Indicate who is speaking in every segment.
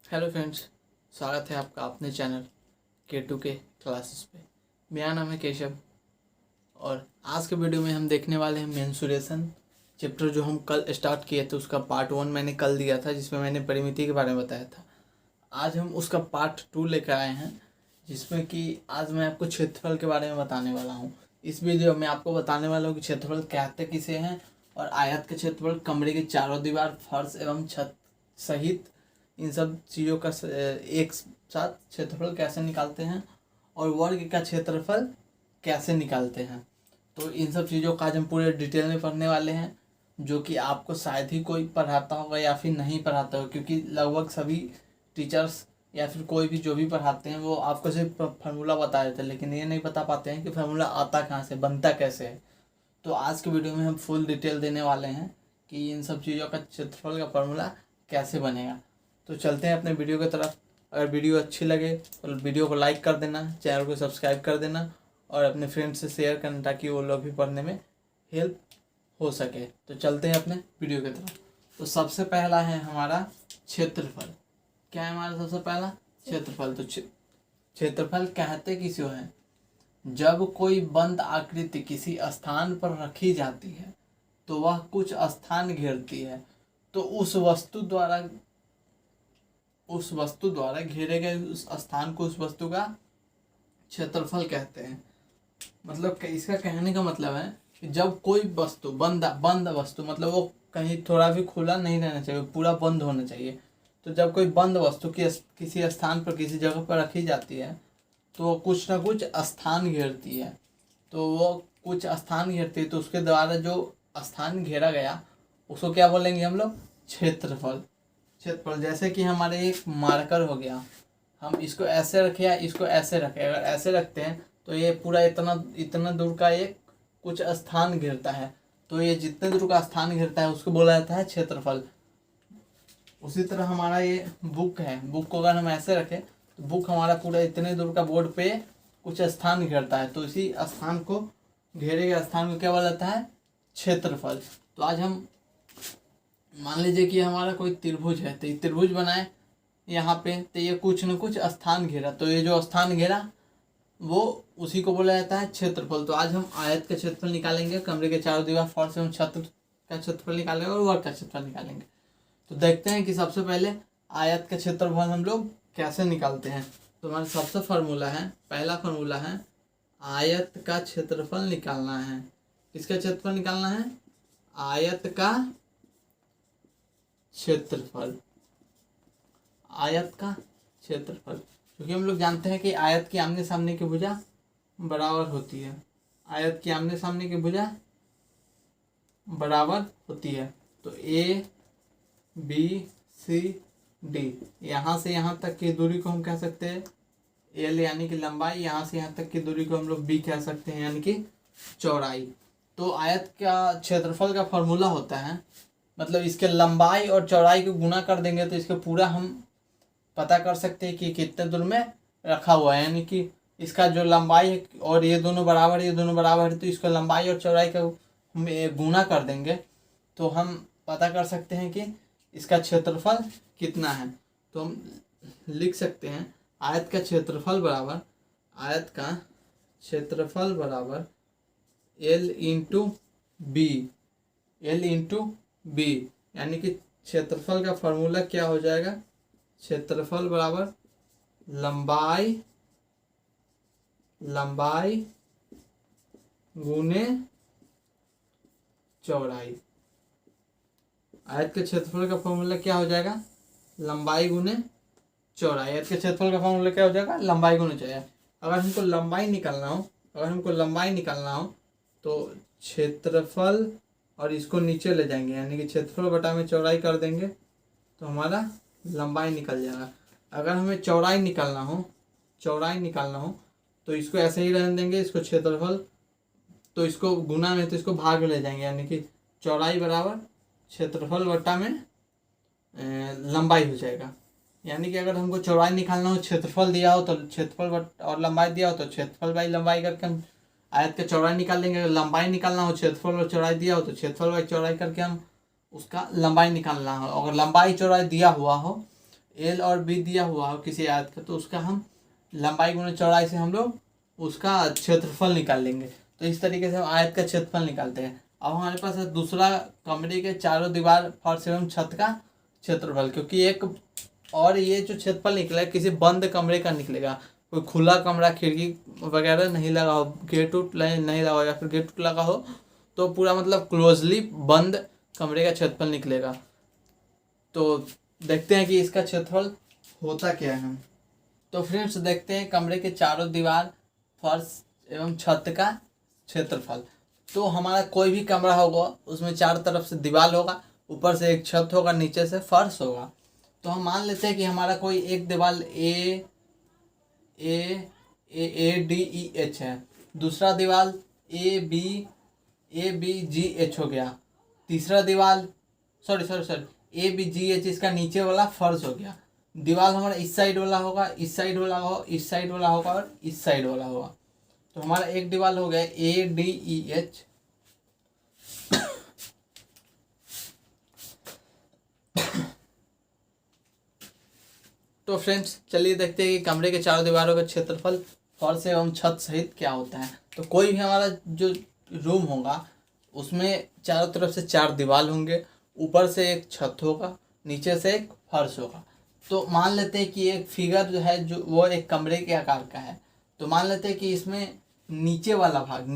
Speaker 1: Hello friends, स्वागत है आपका अपने चैनल K2 के क्लासेस पे। मेरा नाम है केशव और आज के वीडियो में हम देखने वाले हैं मेंसुरेशन चैप्टर जो हम कल स्टार्ट किए थे। उसका पार्ट 1 मैंने कल दिया था, जिसमें मैंने परिमिति के बारे में बताया था। आज हम उसका पार्ट 2 लेकर आए हैं, जिसमें कि आज मैं आपको क्षेत्रफल के बारे में बताने वाला हूँ। इस वीडियो में आपको बताने वाला हूँ कि क्षेत्रफल कहते किसे हैं और आयत के क्षेत्रफल, कमरे के चारों दीवार, फर्श एवं छत सहित इन सब चीज़ों का एक साथ क्षेत्रफल कैसे निकालते हैं और वर्ग का क्षेत्रफल कैसे निकालते हैं। तो इन सब चीज़ों का आज हम पूरे डिटेल में पढ़ने वाले हैं, जो कि आपको शायद ही कोई पढ़ाता होगा या फिर नहीं पढ़ाता होगा, क्योंकि लगभग सभी टीचर्स या फिर कोई भी जो भी पढ़ाते हैं वो आपको सिर्फ फार्मूला बता देते हैं, लेकिन ये नहीं बता पाते हैं कि फार्मूला आता कहाँ से, बनता कैसे है। तो आज के वीडियो में हम फुल डिटेल देने वाले हैं कि इन सब चीज़ों का क्षेत्रफल का फार्मूला कैसे बनेगा। तो चलते हैं अपने वीडियो की तरफ। अगर वीडियो अच्छी लगे तो वीडियो को लाइक कर देना, चैनल को सब्सक्राइब कर देना और अपने फ्रेंड्स से शेयर करना, ताकि वो लोग भी पढ़ने में हेल्प हो सके। तो चलते हैं अपने वीडियो की तरफ। तो सबसे पहला है हमारा क्षेत्रफल। क्या है हमारा सबसे पहला? क्षेत्रफल। तो क्षेत्रफल कहते किसी को हैं? जब कोई बंद आकृति किसी स्थान पर रखी जाती है तो वह कुछ स्थान घेरती है, तो उस वस्तु द्वारा घेरे गए उस स्थान को, उस वस्तु का क्षेत्रफल कहते हैं। मतलब इसका कहने का मतलब है कि जब कोई वस्तु बंद वस्तु, मतलब वो कहीं थोड़ा भी खुला नहीं रहना चाहिए, पूरा बंद होना चाहिए। तो जब कोई बंद वस्तु किसी स्थान पर, किसी जगह पर रखी जाती है तो वो कुछ ना कुछ स्थान घेरती है। तो वो कुछ स्थान घेरती है, तो उसके द्वारा जो स्थान घेरा गया उसको क्या बोलेंगे हम लोग? क्षेत्रफल। क्षेत्रफल जैसे कि हमारे एक मार्कर हो गया, हम इसको ऐसे रखें या इसको ऐसे रखें। अगर ऐसे रखते हैं तो ये पूरा इतना दूर का एक कुछ स्थान घेरता है, तो ये जितने दूर का स्थान घेरता है उसको बोला जाता है क्षेत्रफल। उसी तरह हमारा ये बुक है, बुक को अगर हम ऐसे रखें तो बुक हमारा पूरा इतने दूर का बोर्ड पे कुछ स्थान घेरता है, तो इसी स्थान को, घेरे गए स्थान को क्या बोला जाता है? क्षेत्रफल। तो आज हम मान लीजिए कि हमारा कोई त्रिभुज है, तो ये त्रिभुज बनाए यहाँ पे, तो ये कुछ न कुछ स्थान घेरा, तो ये जो स्थान घेरा वो उसी को बोला जाता है क्षेत्रफल। तो आज हम आयत का क्षेत्रफल निकालेंगे, कमरे के चारों दीवार, फर्श एवं छत का क्षेत्रफल निकालेंगे और वर्ग का क्षेत्रफल निकालेंगे। तो देखते हैं कि सबसे पहले आयत का क्षेत्रफल हम लोग कैसे निकालते हैं। तो हमारा सबसे पहला फार्मूला है आयत का क्षेत्रफल निकालना है। किसका क्षेत्रफल निकालना है? आयत का क्षेत्रफल। आयत का क्षेत्रफल, क्योंकि हम लोग जानते हैं कि आयत की आमने सामने की भुजा बराबर होती है। आयत की आमने सामने की भुजा बराबर होती है। तो ए बी सी डी, यहाँ से यहाँ तक की दूरी को हम कह सकते हैं एल यानी कि लंबाई, यहाँ से यहाँ तक की दूरी को हम लोग बी कह सकते हैं यानी कि चौड़ाई। तो आयत का क्षेत्रफल का फॉर्मूला होता है, मतलब इसके लंबाई और चौड़ाई को गुना कर देंगे तो इसके पूरा हम पता कर सकते हैं कि कितने दूर में रखा हुआ है। यानी कि इसका जो लंबाई है और ये दोनों बराबर है, तो इसको लंबाई और चौड़ाई का हम गुना कर देंगे तो हम पता कर सकते हैं कि इसका क्षेत्रफल कितना है। तो हम लिख सकते हैं आयत का क्षेत्रफल बराबर एल इंटू बी, यानी कि क्षेत्रफल का फॉर्मूला क्या हो जाएगा? क्षेत्रफल बराबर लंबाई गुने चौड़ाई। आयत के क्षेत्रफल का फॉर्मूला क्या हो जाएगा? लंबाई गुने चौड़ाई। आयत के क्षेत्रफल का फॉर्मूला क्या हो जाएगा? लंबाई गुने चौड़ाई। अगर हमको लंबाई निकालना हो तो क्षेत्रफल और इसको नीचे ले जाएंगे, यानी कि क्षेत्रफल बटा में चौड़ाई कर देंगे तो हमारा लंबाई निकल जाएगा। अगर हमें चौड़ाई निकालना हो तो इसको ऐसे ही रहने देंगे, इसको क्षेत्रफल, तो इसको गुना में, तो इसको भाग में ले जाएंगे, यानी कि चौड़ाई बराबर क्षेत्रफल बटा में लंबाई हो जाएगा। यानी कि अगर हमको चौड़ाई निकालना हो, क्षेत्रफल दिया हो तो क्षेत्रफल और लंबाई दिया हो तो क्षेत्रफल बाई लंबाई करके हम आयत का चौड़ाई निकाल लेंगे। अगर लंबाई निकालना हो, क्षेत्रफल और चौड़ाई दिया हो तो क्षेत्रफल बाई चौड़ाई करके हम उसका लंबाई निकालना हो। अगर लंबाई चौड़ाई दिया हुआ हो एल और बी दिया हुआ हो किसी आयत का, तो उसका हम लंबाई गुणे चौड़ाई से हम लोग उसका क्षेत्रफल निकाल लेंगे। तो इस तरीके से हम आयत का क्षेत्रफल निकालते हैं। अब हमारे पास है दूसरा, कमरे के चारों दीवार, फर्श एवं छत का क्षेत्रफल। क्योंकि एक और ये जो क्षेत्रफल निकलेगा किसी बंद कमरे का निकलेगा, कोई खुला कमरा, खिड़की वगैरह नहीं लगा हो, गेट उट नहीं लगा हो या फिर गेट लगा हो, तो पूरा मतलब क्लोजली बंद कमरे का क्षेत्रफल निकलेगा। तो देखते हैं कि इसका क्षेत्रफल होता क्या है। तो फ्रेंड्स देखते हैं कमरे के चारों दीवार, फर्श एवं छत का क्षेत्रफल। तो हमारा कोई भी कमरा होगा उसमें चारों तरफ से दीवार होगा, ऊपर से एक छत होगा, नीचे से फर्श होगा। तो हम मान लेते हैं कि हमारा कोई एक दीवार ए डी ई एच है, दूसरा दीवार ए बी जी एच हो गया, तीसरा दीवार sorry A B G H, इसका नीचे वाला फर्श हो गया। दीवार हमारा इस साइड वाला होगा, इस साइड वाला होगा, इस साइड वाला होगा और इस साइड वाला होगा। तो हमारा एक दीवार हो गया ए डी ई एच। तो फ्रेंड्स चलिए देखते हैं कि कमरे के चारों दीवारों का क्षेत्रफल फर्श एवं छत सहित क्या होता है। तो कोई भी हमारा जो रूम होगा उसमें चारों तरफ से चार दीवार होंगे, ऊपर से एक छत होगा, नीचे से एक फर्श होगा। तो मान लेते हैं कि एक फिगर जो है जो वो एक कमरे के आकार का है। तो मान लेते हैं कि इसमें नीचे वाला भाग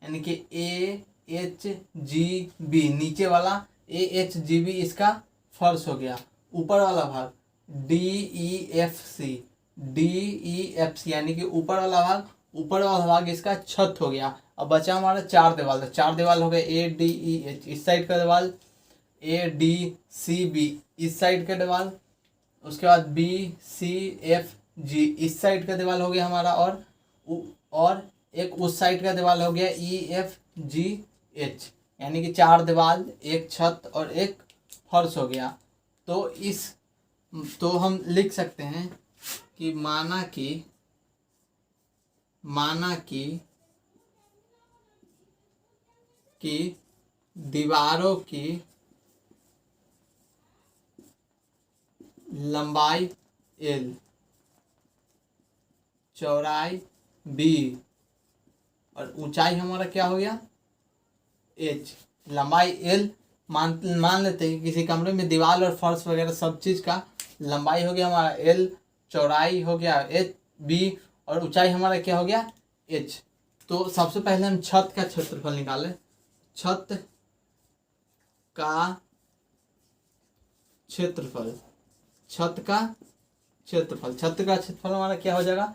Speaker 1: यानी कि ए एच जी बी, नीचे वाला ए एच जी बी इसका फर्श हो गया। ऊपर वाला भाग डी ई एफ सी यानी कि ऊपर वाला भाग इसका छत हो गया। अब बचा हमारा चार दीवार हो गए ए डी ई एच, इस साइड का दीवार ए डी सी बी, इस साइड का दीवार, उसके बाद बी सी एफ जी, इस साइड का दीवार हो गया हमारा, और एक उस साइड का दीवार हो गया ई एफ जी एच, यानी कि चार दीवार, एक छत और एक फर्श हो गया। तो हम लिख सकते हैं कि माना कि दीवारों की लंबाई L, चौड़ाई B और ऊंचाई हमारा क्या हो गया H। लंबाई L मान लेते हैं कि किसी कमरे में दीवार और फर्श वगैरह सब चीज़ का लंबाई हो गया हमारा L, चौड़ाई हो गया H B और ऊंचाई हमारा क्या हो गया H। तो सबसे पहले हम छत का क्षेत्रफल निकालें। छत का क्षेत्रफल हमारा क्या हो जाएगा,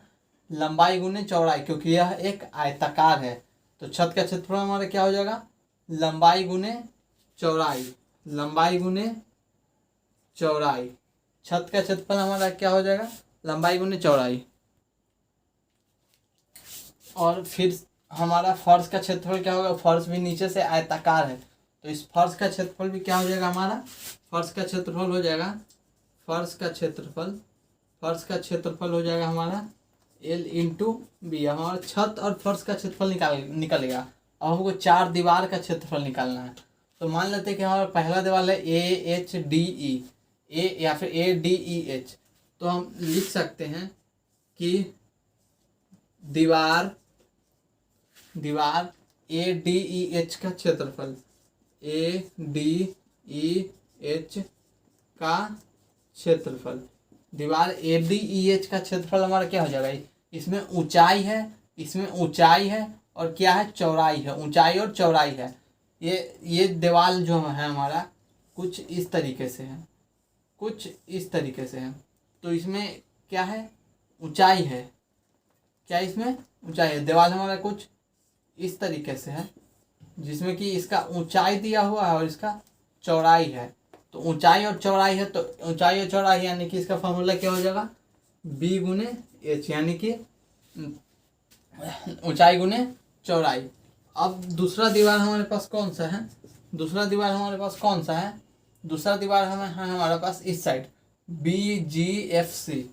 Speaker 1: लंबाई गुने चौड़ाई, क्योंकि यह एक आयताकार है। तो छत का क्षेत्रफल हमारा क्या हो जाएगा, लंबाई गुने चौड़ाई। छत का क्षेत्रफल हमारा क्या हो जाएगा, लंबाई गुने चौड़ाई। और फिर हमारा फर्श का क्षेत्रफल क्या होगा, फर्श भी नीचे से आयताकार है, तो इस फर्श का क्षेत्रफल भी क्या हो जाएगा हमारा, फर्श का क्षेत्रफल हो जाएगा हमारा L इंटू बी। हमारा छत और फर्श का क्षेत्रफल निकलेगा। अब हमको चार दीवार का क्षेत्रफल निकालना है। तो मान लेते हैं कि हमारा पहला दीवार है ए एच डी ई ए या फिर ए डी ई एच। तो हम लिख सकते हैं कि दीवार ए डी ई एच का क्षेत्रफल, ए डी ई एच का क्षेत्रफल, दीवार ए डी ई एच का क्षेत्रफल हमारा क्या हो जाएगा, इसमें ऊंचाई है और क्या है, चौड़ाई है, ऊंचाई और चौड़ाई है। ये दीवार जो है हमारा कुछ इस तरीके से है, तो इसमें क्या है, ऊंचाई है, दीवार हमारा कुछ इस तरीके से है, जिसमें कि इसका ऊंचाई दिया हुआ है और इसका चौड़ाई है। तो ऊंचाई और चौड़ाई है, तो ऊंचाई और चौड़ाई यानी कि इसका फॉर्मूला क्या हो जाएगा, बी गुने एच, यानी कि ऊंचाई गुने चौड़ाई। अब दूसरा दीवार हमारे पास कौन सा है, दूसरा दीवार हमारे पास इस साइड बी जी एफ सी।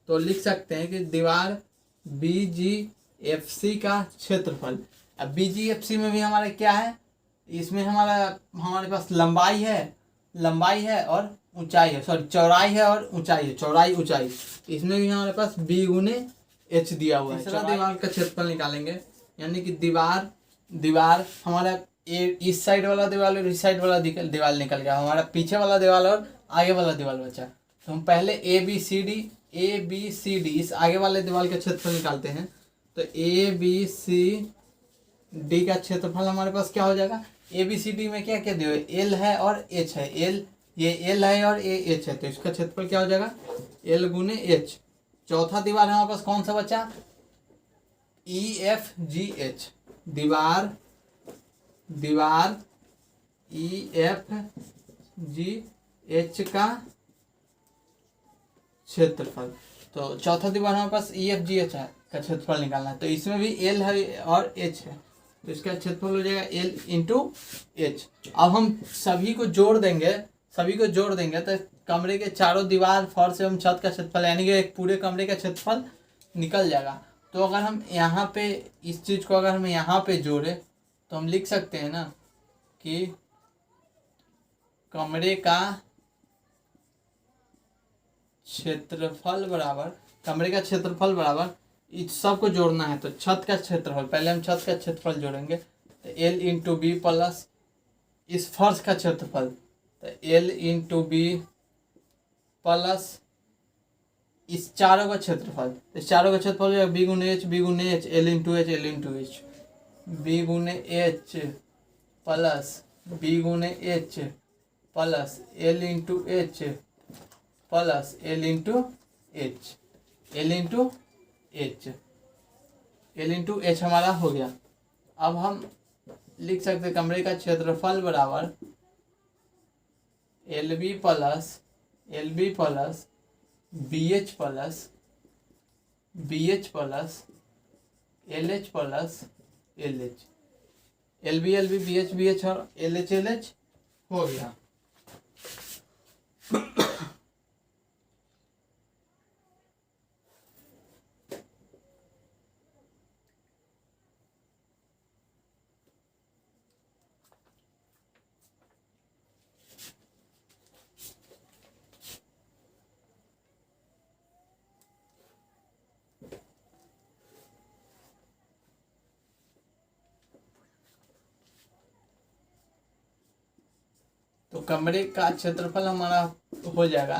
Speaker 1: तो लिख सकते हैं कि दीवार बी जी एफ सी का क्षेत्रफल। अब बी जी एफ सी में भी हमारे क्या है, इसमें हमारे पास लंबाई है और ऊंचाई है, सॉरी चौड़ाई है और ऊंचाई है, चौड़ाई ऊंचाई। इसमें भी हमारे पास बी गुने एच दिया हुआ है। तीसरा दीवार का क्षेत्रफल निकालेंगे, यानी कि दीवार हमारा इस साइड वाला दीवार और इस साइड वाला दीवार निकल गया, हमारा पीछे वाला दीवार और आगे वाला दीवार बचा। तो हम पहले ए बी सी डी इस आगे वाले दीवार का क्षेत्रफल निकालते हैं। तो ए बी सी डी का क्षेत्रफल हमारे पास क्या हो जाएगा, ए बी सी डी में क्या क्या दिया है, एल है और एच है, ये एल है और ये एच है, तो इसका क्षेत्रफल क्या हो जाएगा, एल गुने एच। चौथा दीवार हमारे पास कौन सा बचा, ई एफ जी एच, दीवार ई एफ जी एच का क्षेत्रफल। तो चौथा दीवार हमारे पास ई एफ जी एच है का क्षेत्रफल निकालना है। तो इसमें भी एल है और एच है, तो इसका क्षेत्रफल हो जाएगा एल इंटू एच। अब हम सभी को जोड़ देंगे तो कमरे के चारों दीवार, फर्श एवं छत का क्षेत्रफल यानी कि एक पूरे कमरे का क्षेत्रफल निकल जाएगा। तो अगर हम यहाँ पे इस चीज़ को अगर हम यहाँ पे जोड़े तो हम लिख सकते हैं ना कि कमरे का क्षेत्रफल बराबर इस सब को जोड़ना है तो छत का क्षेत्रफल, पहले हम छत का क्षेत्रफल जोड़ेंगे तो एल इंटू बी प्लस इस फर्श का क्षेत्रफल, तो एल इंटू बी प्लस इस चारों का क्षेत्रफल, इस चारों का क्षेत्रफल बी गुने H L into H B गुने एच प्लस बी गुने H plus L into H plus L into H हमारा हो गया। अब हम लिख सकते हैं कमरे का क्षेत्रफल बराबर L B plus B H plus L H L B B H और एल एच हो गया। तो कमरे का क्षेत्रफल हमारा हो जाएगा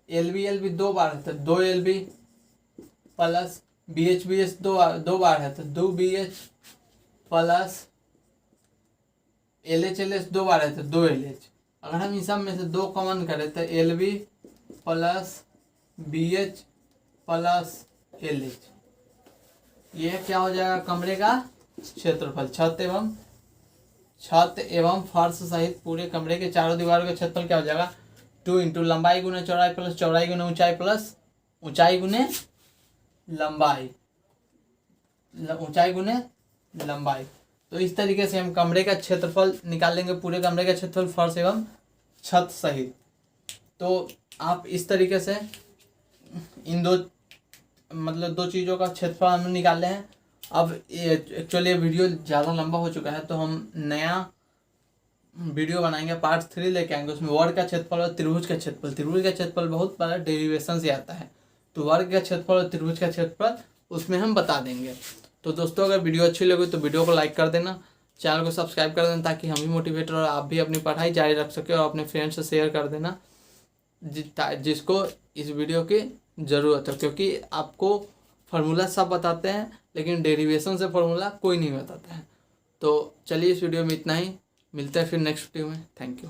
Speaker 1: एल बी दो बार है तो 2 LB प्लस बी एच दो बार है तो 2 BH प्लस एल एच दो बार है तो 2 LH। अगर हम इस सब में से 2 कॉमन करें तो LB plus BH plus LH, ये क्या हो जाएगा कमरे का क्षेत्रफल। छत एवं फर्श सहित पूरे कमरे के चारों दीवारों का क्षेत्रफल क्या हो जाएगा, 2 इंटू लंबाई गुने चौड़ाई प्लस चौड़ाई गुने ऊंचाई प्लस ऊंचाई गुने लंबाई। तो इस तरीके से हम कमरे का क्षेत्रफल निकाल लेंगे, पूरे कमरे का क्षेत्रफल फर्श एवं छत सहित। तो आप इस तरीके से इन दो चीज़ों का क्षेत्रफल हमने निकाले हैं। अब एक्चुअली ये वीडियो ज़्यादा लंबा हो चुका है तो हम नया वीडियो बनाएंगे, पार्ट 3 लेके आएंगे। उसमें वर्ग का क्षेत्रफल और त्रिभुज का क्षेत्रफल बहुत बड़ा डेरिवेशन से आता है, तो वर्ग का क्षेत्रफल और त्रिभुज का क्षेत्रफल उसमें हम बता देंगे। तो दोस्तों अगर वीडियो अच्छी लगी तो वीडियो को लाइक कर देना, चैनल को सब्सक्राइब कर देना ताकि हम भी मोटिवेट और आप भी अपनी पढ़ाई जारी रख सके, और अपने फ्रेंड्स से शेयर कर देना जिसको इस वीडियो की ज़रूरत है, क्योंकि आपको फार्मूला सब बताते हैं लेकिन डेरिवेशन से फार्मूला कोई नहीं बताता है। तो चलिए इस वीडियो में इतना ही, मिलते हैं फिर नेक्स्ट वीडियो में। Thank you.